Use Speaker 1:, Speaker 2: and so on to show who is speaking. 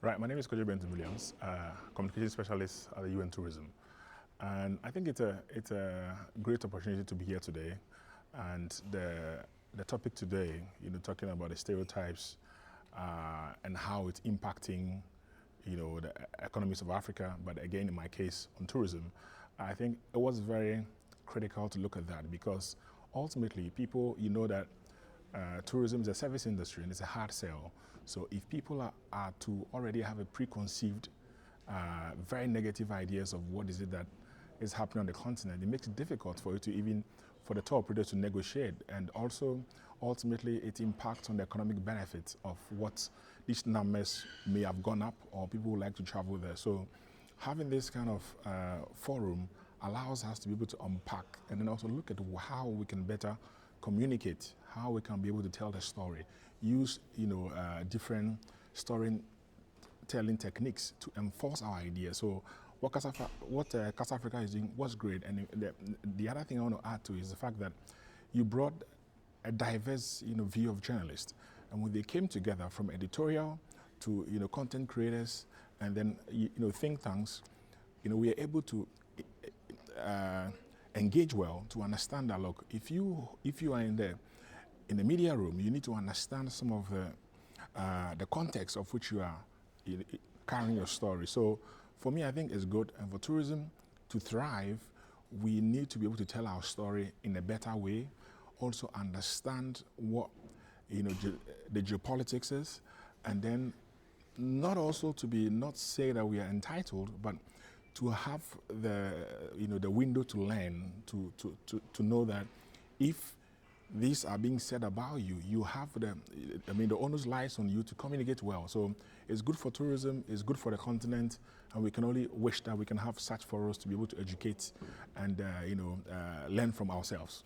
Speaker 1: Right, my name is Kojo Bentum-Williams, communication specialist at the UN Tourism. And I think it's a great opportunity to be here today. And the topic today, talking about the stereotypes and how it's impacting, the economies of Africa, but again, in my case, on tourism, I think it was very critical to look at that because ultimately people, that tourism is a service industry and it's a hard sell. So if people are to already have a preconceived, very negative ideas of what is it that is happening on the continent, it makes it difficult for you to even, for the tour operators to negotiate. And also, ultimately, it impacts on the economic benefits of what these numbers may have gone up or people would like to travel there. So having this kind of forum allows us to be able to unpack and then also look at how we can better communicate, how we can be able to tell the story, use different storytelling techniques to enforce our ideas. So what Casa Africa is doing was great, and the other thing I want to add to is the fact that you brought a diverse view of journalists, and when they came together from editorial to content creators and then think tanks, we are able to engage well to understand that, look, if you are in the media room, you need to understand some of the context of which you are carrying your story. So for me, I think it's good, and for tourism to thrive, we need to be able to tell our story in a better way, also understand what the geopolitics is, and then not say that we are entitled, but to have the window to learn, to know that if these are being said about you, you have the onus lies on you to communicate well. So it's good for tourism, it's good for the continent, and we can only wish that we can have such forums to be able to educate and learn from ourselves.